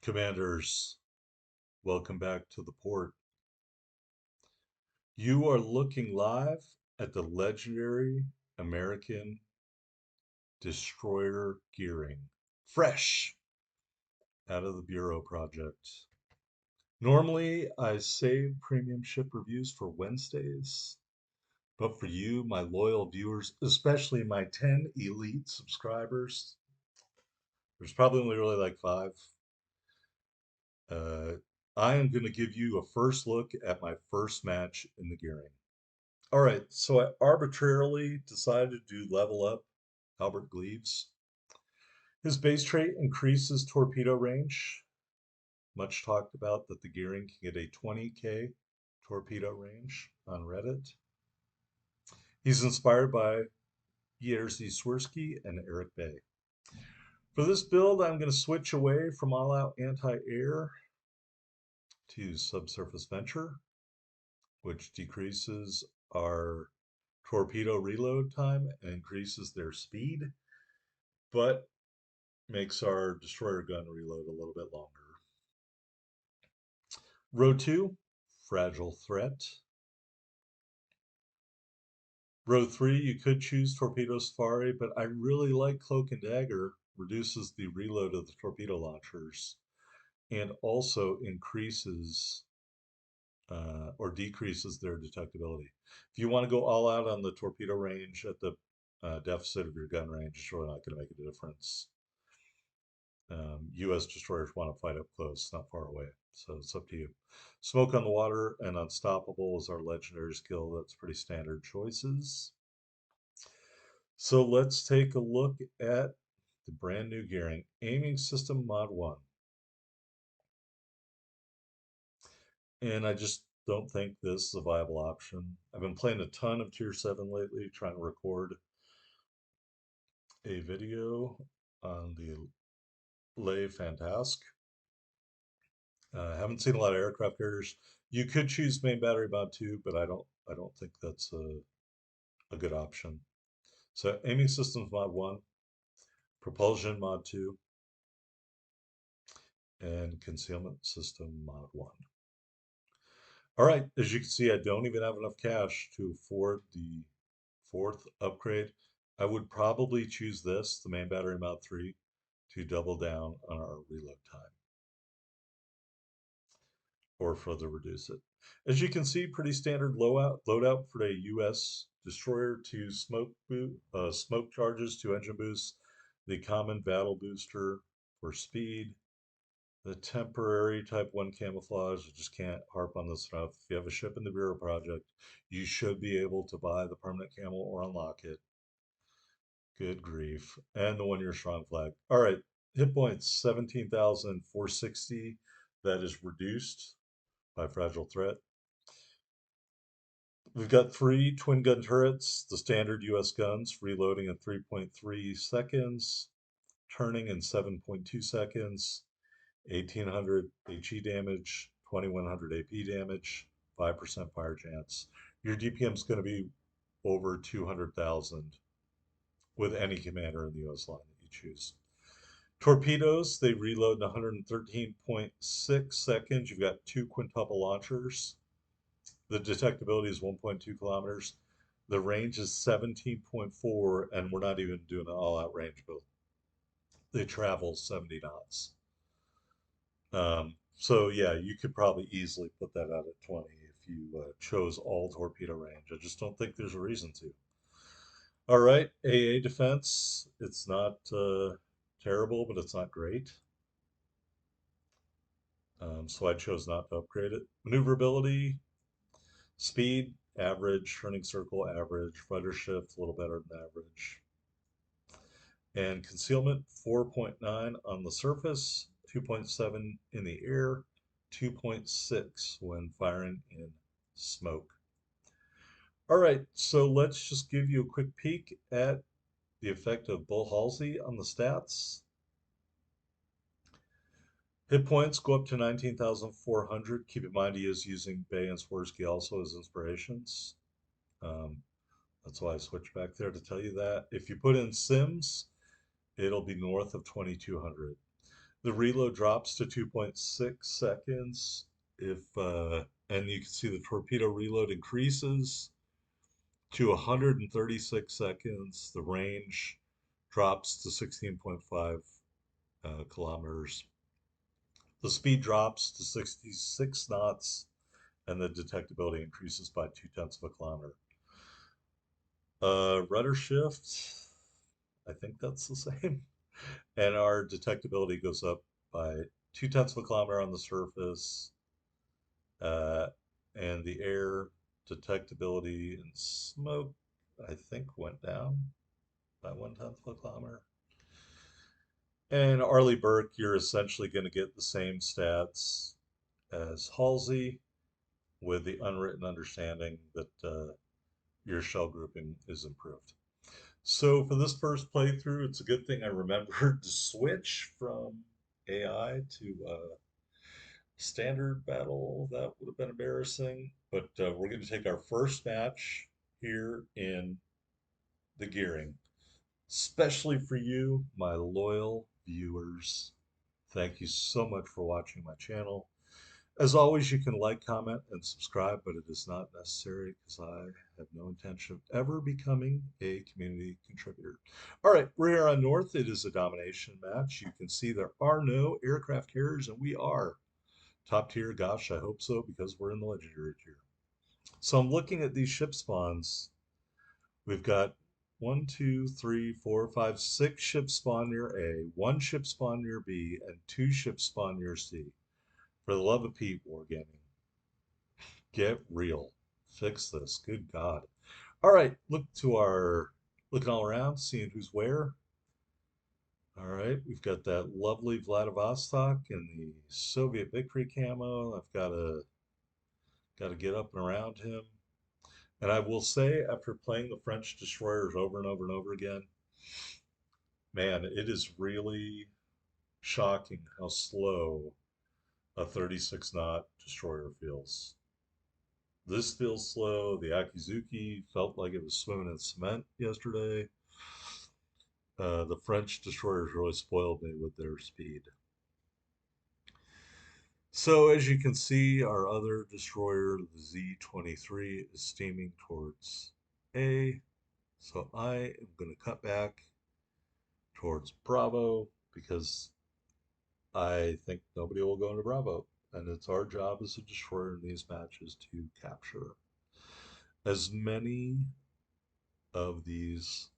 Commanders, welcome back to the port. You are looking live at the legendary American destroyer gearing, fresh out of the Bureau project. Normally, I save premium ship reviews for Wednesdays, but for you, my loyal viewers, especially my 10 elite subscribers, there's probably only really like five. Uh, I am going to give you a first look at my first match in the gearing. All right, so I arbitrarily decided to do level up Albert GLEAVES. His base trait increases torpedo range. Much talked about that the gearing can get a 20k torpedo range on Reddit. He's inspired by Jerzy Swirsky and Eric Bay. For this build, I'm going to switch away from all-out anti-air to subsurface venture, which decreases our torpedo reload time and increases their speed, but makes our destroyer gun reload a little bit longer. Row 2, Fragile Threat. Row 3, you could choose Torpedo Safari, but I really like Cloak and Dagger, reduces the reload of the torpedo launchers, and also increases or decreases their detectability. If you want to go all out on the torpedo range at the deficit of your gun range, it's really not going to make a difference. U.S. destroyers want to fight up close, not far away. So it's up to you. Smoke on the Water and Unstoppable is our legendary skill. That's pretty standard choices. So let's take a look at the brand new gearing. Aiming System Mod 1. And I just don't think this is a viable option. I've been playing a ton of Tier 7 lately, trying to record a video on the Le Fantasque. Haven't seen a lot of aircraft carriers. You could choose main battery mod 2, but I don't think that's a good option. So aiming systems mod 1, propulsion mod 2, and concealment system mod 1. All right, as you can see, I don't even have enough cash to afford the fourth upgrade. I would probably choose this, the main battery mod 3, to double down on our reload time or further reduce it. As you can see, pretty standard loadout for a U.S. destroyer to smoke charges to engine boosts, the common battle booster for speed, the temporary type 1 camouflage. I just can't harp on this enough. If you have a ship in the Bureau project, you should be able to buy the permanent camo or unlock it. Good grief. And the 1 year strong flag. All right, hit points 17,460. That is reduced by Fragile Threat. We've got 3 twin gun turrets, the standard US guns, reloading in 3.3 seconds, turning in 7.2 seconds, 1800 HE damage, 2100 AP damage, 5% fire chance. Your DPM is going to be over 200,000 with any commander in the US line that you choose. Torpedoes, they reload in 113.6 seconds. You've got 2 quintuple launchers. The detectability is 1.2 kilometers. The range is 17.4, and we're not even doing an all-out range build. They travel 70 knots. So yeah, you could probably easily put that out at 20 if you chose all torpedo range. I just don't think there's a reason to. All right, AA defense. It's not terrible, but it's not great. So I chose not to upgrade it. Maneuverability, speed, average, turning circle, average, rudder shift, a little better than average. And concealment, 4.9 on the surface, 2.7 in the air, 2.6 when firing in smoke. All right, so let's just give you a quick peek at the effect of Bull Halsey on the stats. Hit points go up to 19,400. Keep in mind he is using Bay and Swirsky also as inspirations. That's why I switched back there to tell you that. If you put in Sims, it'll be north of 2,200. The reload drops to 2.6 seconds. If and you can see the torpedo reload increases to 136 seconds. The range drops to 16.5 kilometers. The speed drops to 66 knots, and the detectability increases by 0.2 of a kilometer. Rudder shift, I think that's the same. And our detectability goes up by 0.2 of a kilometer on the surface, uh, and the air detectability and smoke, I think, went down by 0.1 of a kilometer. And Arleigh Burke, you're essentially going to get the same stats as Halsey, with the unwritten understanding that your shell grouping is improved. So for this first playthrough, it's a good thing I remembered to switch from AI to standard battle. That would have been embarrassing. But we're going to take our first match here in the gearing, especially for you, my loyal viewers. Thank you so much for watching my channel. As always, you can like, comment, and subscribe, but it is not necessary because I have no intention of ever becoming a community contributor. All right, we're here on North. It is a domination match. You can see there are no aircraft carriers, and we are top tier. Gosh, I hope so because we're in the legendary tier. So I'm looking at these ship spawns. We've got one, two, three, four, five, six ships spawn near A, one ship spawn near B, and two ships spawn near C. For the love of Pete, Wargaming, get real. Fix this. Good God. All right, looking all around, seeing who's where. All right, we've got that lovely Vladivostok and the Soviet victory camo. I've got to get up and around him. And I will say, after playing the French destroyers over and over and over again, man, it is really shocking how slow a 36 knot destroyer feels. This feels slow. The Akizuki felt like it was swimming in cement yesterday. The French destroyers really spoiled me with their speed. So as you can see, our other destroyer, the Z-23, is steaming towards A. So I am going to cut back towards Bravo because I think nobody will go into Bravo. And it's our job as a destroyer in these matches to capture as many of these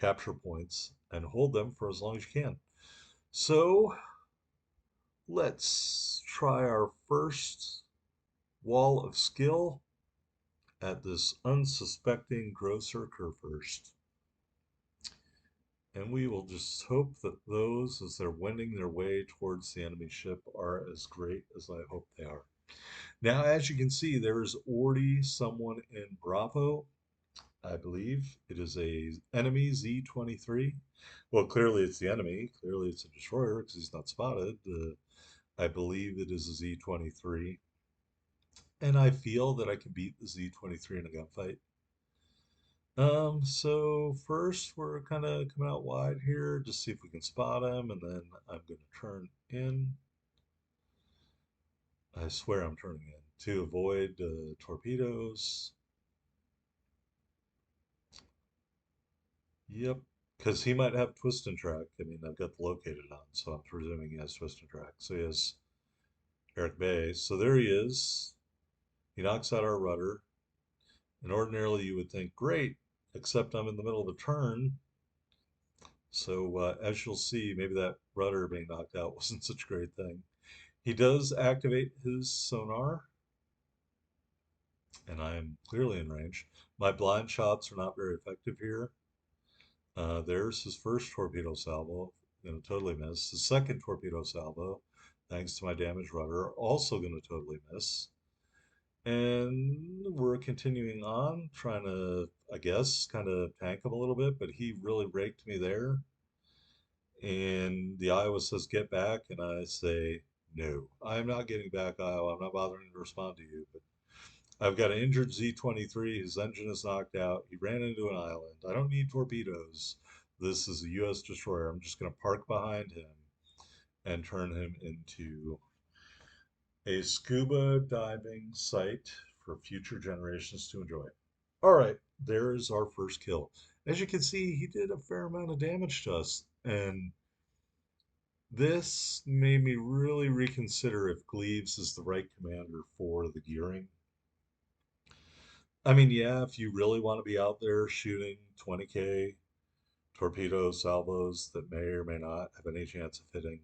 capture points and hold them for as long as you can. So let's try our first wall of skill at this unsuspecting grosser first. And we will just hope that those, as they're wending their way towards the enemy ship, are as great as I hope they are. Now, as you can see, there is already someone in Bravo. I believe it is a enemy Z-23. Well, clearly it's the enemy. Clearly it's a destroyer because he's not spotted. I believe it is a Z-23. And I feel that I can beat the Z-23 in a gunfight. So first we're kind of coming out wide here, just see if we can spot him, and then I'm going to turn in. I swear I'm turning in to avoid torpedoes. Yep, because he might have twist and track. I mean, I've got the located on, so I'm presuming he has twist and track. So he has Eric Bay. So there he is. He knocks out our rudder. And ordinarily you would think, great, except I'm in the middle of a turn. So as you'll see, maybe that rudder being knocked out wasn't such a great thing. He does activate his sonar, and I am clearly in range. My blind shots are not very effective here. There's his first torpedo salvo, going to totally miss. His second torpedo salvo, thanks to my damaged rudder, also going to totally miss. And we're continuing on, trying to, I guess, kind of tank him a little bit, but he really raked me there. And the Iowa says, get back. And I say, no, I'm not getting back, Iowa. I'm not bothering to respond to you. But I've got an injured Z-23. His engine is knocked out. He ran into an island. I don't need torpedoes. This is a U.S. destroyer. I'm just going to park behind him and turn him into a scuba diving site for future generations to enjoy. All right, there's our first kill. As you can see, he did a fair amount of damage to us, and this made me really reconsider if Gleaves is the right commander for the gearing. I mean, yeah, if you really want to be out there shooting 20K torpedo salvos that may or may not have any chance of hitting,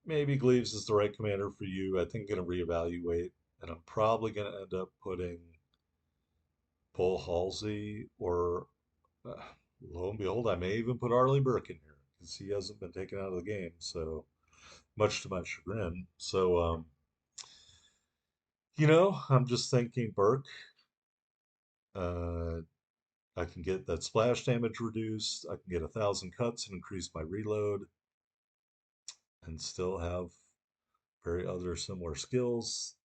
maybe Gleaves is the right commander for you. I think I'm going to reevaluate, and I'm probably going to end up putting Paul Halsey or, uh, lo and behold, I may even put Arleigh Burke in here because he hasn't been taken out of the game, so much to my chagrin. So, I'm just thinking Burke. Uh, I can get that splash damage reduced. I can get 1,000 cuts and increase my reload, and still have very other similar skills.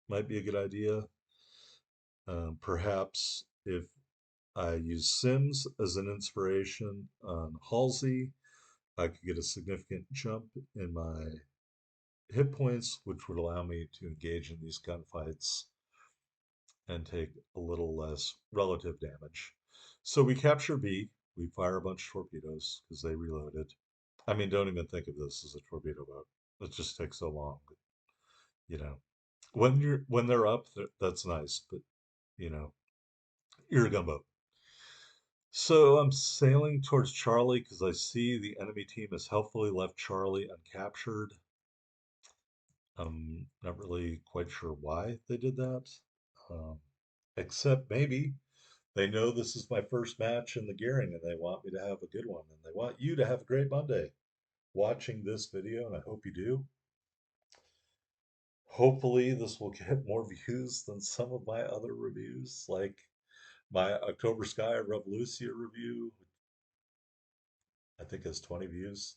Might be a good idea. Perhaps if I use Sims as an inspiration on Halsey, I could get a significant jump in my hit points, which would allow me to engage in these gunfights and take a little less relative damage. So we capture B, we fire a bunch of torpedoes because they reloaded. I mean, don't even think of this as a torpedo boat. It just takes so long, you know. When they're up, that's nice, but you know, you're a gunboat. So I'm sailing towards Charlie because I see the enemy team has helpfully left Charlie uncaptured. I'm not really quite sure why they did that, um, except maybe they know this is my first match in the gearing and they want me to have a good one and they want you to have a great Monday watching this video, and I hope you do. Hopefully, this will get more views than some of my other reviews, like my October Sky Revolucia review. I think has 20 views.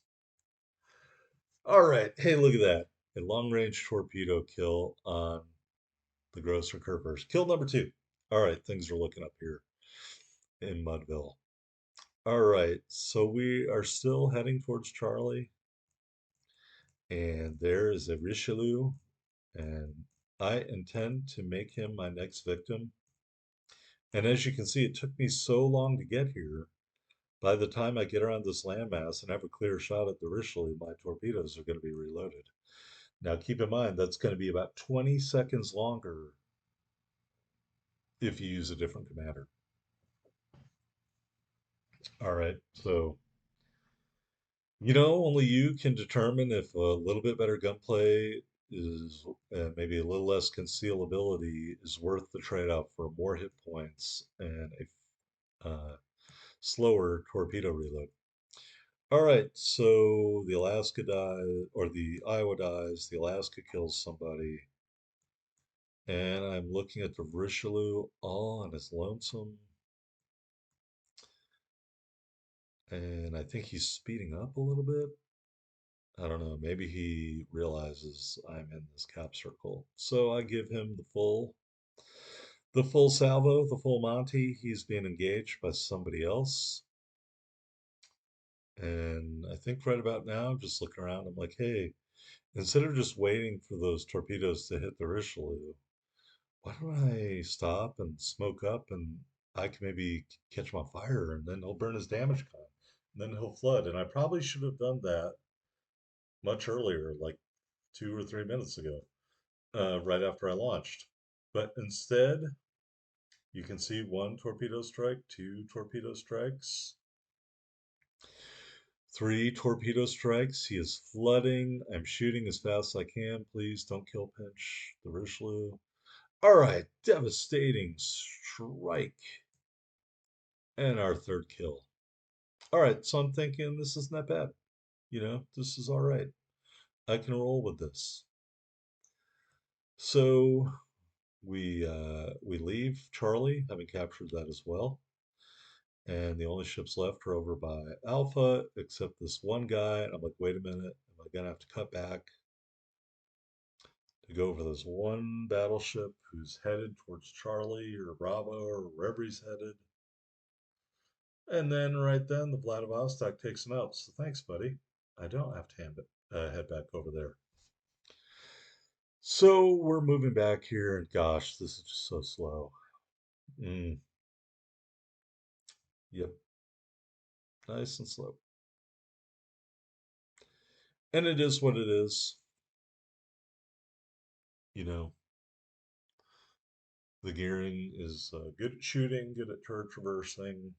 All right. Hey, look at that. A long range torpedo kill on the Grosser Curvers. Kill number two. All right. Things are looking up here in Mudville. All right. So we are still heading towards Charlie. And there is a Richelieu. And I intend to make him my next victim. And as you can see, it took me so long to get here. By the time I get around this landmass and have a clear shot at the Richelieu, my torpedoes are going to be reloaded. Now, keep in mind, that's going to be about 20 seconds longer if you use a different commander. All right, so, only you can determine if a little bit better gunplay is maybe a little less concealability is worth the trade-off for more hit points and a slower torpedo reload. All right, so the Alaska dies, or the Iowa dies, the Alaska kills somebody, and I'm looking at the Richelieu all on his lonesome, and I think he's speeding up a little bit. I don't know, maybe he realizes I'm in this cap circle. So I give him the full salvo, the full Monty. He's being engaged by somebody else. And I think right about now, I'm just looking around, I'm like, hey, instead of just waiting for those torpedoes to hit the Richelieu, why don't I stop and smoke up and I can maybe catch him on fire and then he'll burn his damage con and then he'll flood. And I probably should have done that much earlier, like 2 or 3 minutes ago, right after I launched. But instead, you can see one torpedo strike, two torpedo strikes, three torpedo strikes. He is flooding. I'm shooting as fast as I can. Please don't kill pinch the Richelieu. All right, devastating strike. And our third kill. All right, so I'm thinking this isn't that bad. This is all right. I can roll with this. So we leave Charlie, having captured that as well. And the only ships left are over by Alpha, except this one guy. And I'm like, wait a minute, am I gonna have to cut back to go over this one battleship who's headed towards Charlie or Bravo or wherever he's headed? And then right then the Vladivostok takes him out. So thanks, buddy. I don't have to head back over there. So we're moving back here, and gosh, this is just so slow. Mm, yep, nice and slow. And it is what it is. You know, the gearing is good at shooting, good at turret traversing.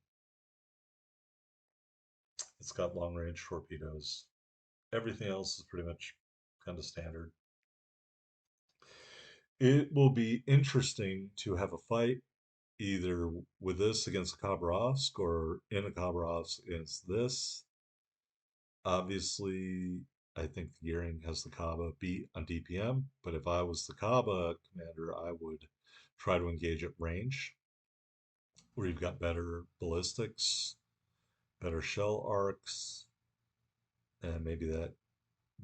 It's got long range torpedoes. Everything else is pretty much kind of standard. It will be interesting to have a fight either with this against Khabarovsk or in a Khabarovsk against this. Obviously, I think the Gearing has the Kaba beat on DPM, but if I was the Kaba commander, I would try to engage at range where you've got better ballistics, better shell arcs, and maybe that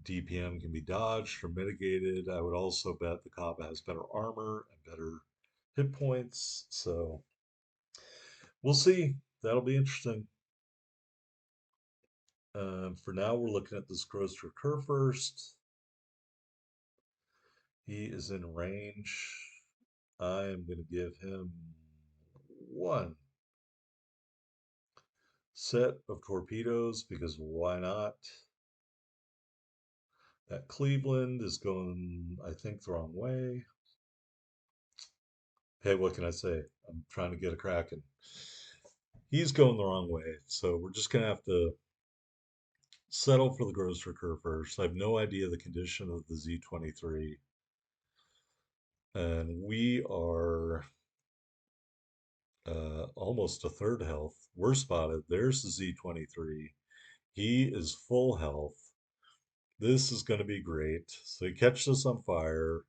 DPM can be dodged or mitigated. I would also bet the Kaba has better armor and better hit points. So we'll see. That'll be interesting. For now, we're looking at this Gross Recur first. He is in range. I am going to give him one set of torpedoes because why not? That Cleveland is going, I think, the wrong way. Hey, what can I say? I'm trying to get a Kraken. He's going the wrong way, so we're just going to have to settle for the Gross Recur first. I have no idea the condition of the Z-23, and we are almost a third health. We're spotted. There's the Z-23. He is full health. This is going to be great. So he catches us on fire.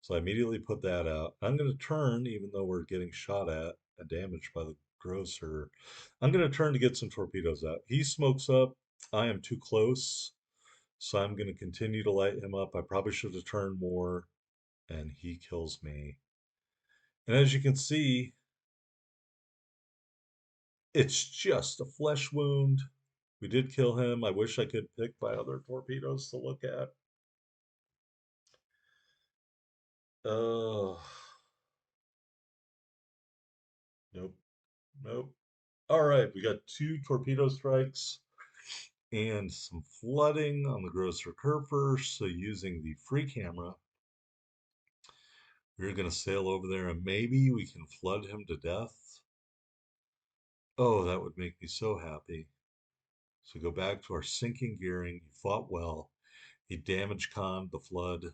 So I immediately put that out. I'm going to turn, even though we're getting shot at and damaged by the grosser. I'm going to turn to get some torpedoes out. He smokes up. I am too close. So I'm going to continue to light him up. I probably should have turned more. And he kills me. And as you can see, it's just a flesh wound. We did kill him. I wish I could pick my other torpedoes to look at. Oh, nope, nope. All right, we got two torpedo strikes and some flooding on the Gross Recurver. So using the free camera, we're going to sail over there and maybe we can flood him to death. Oh, that would make me so happy. So go back to our sinking gearing. He fought well. He damaged Khan, the flood.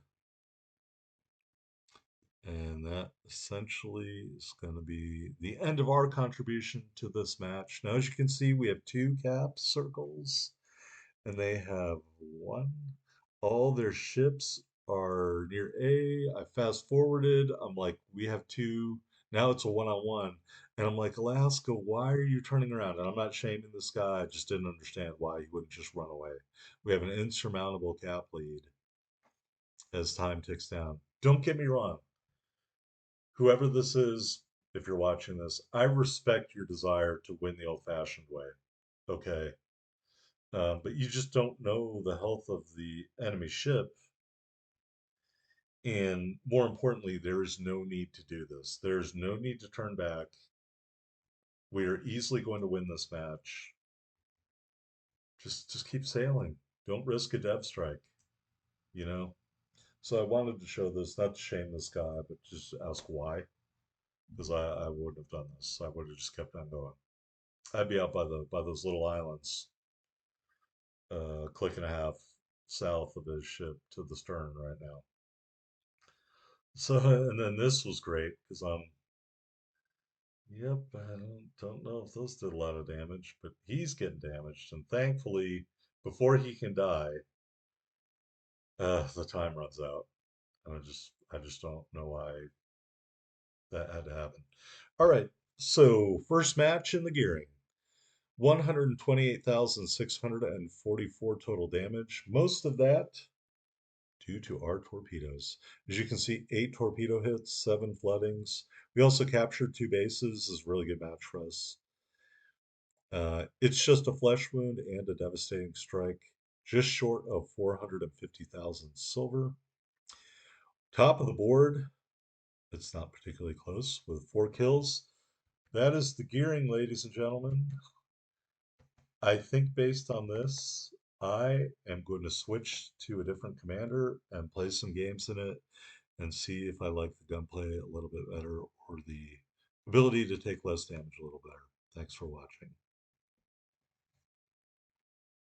And that essentially is going to be the end of our contribution to this match. Now, as you can see, we have two cap circles, and they have one. All their ships are near A. I fast forwarded. I'm like, we have two. Now it's a one-on-one. And I'm like, Alaska, why are you turning around? And I'm not shaming this guy. I just didn't understand why he wouldn't just run away. We have an insurmountable cap lead as time ticks down. Don't get me wrong, whoever this is, if you're watching this, I respect your desire to win the old fashioned way. Okay. But you just don't know the health of the enemy ship. And more importantly, there is no need to do this. There's no need to turn back. We are easily going to win this match. Just keep sailing. Don't risk a dev strike, you know? So I wanted to show this, not to shame this guy, but just ask why. Because I wouldn't have done this. I would have just kept on going. I'd be out by those little islands, click and a half south of his ship to the stern right now. So and then this was great because yep, I don't know if those did a lot of damage, but he's getting damaged, and thankfully before he can die, the time runs out, and I just don't know why that had to happen. All right, so first match in the gearing. 128,644 total damage. Most of that due to our torpedoes. As you can see, 8 torpedo hits, 7 floodings. We also captured 2 bases. This is a really good match for us. It's just a flesh wound and a devastating strike. just short of 450,000 silver. Top of the board, it's not particularly close, with 4 kills. That is the gearing, ladies and gentlemen. I think based on this, I am going to switch to a different commander and play some games in it and see if I like the gunplay a little bit better or the ability to take less damage a little better. Thanks for watching.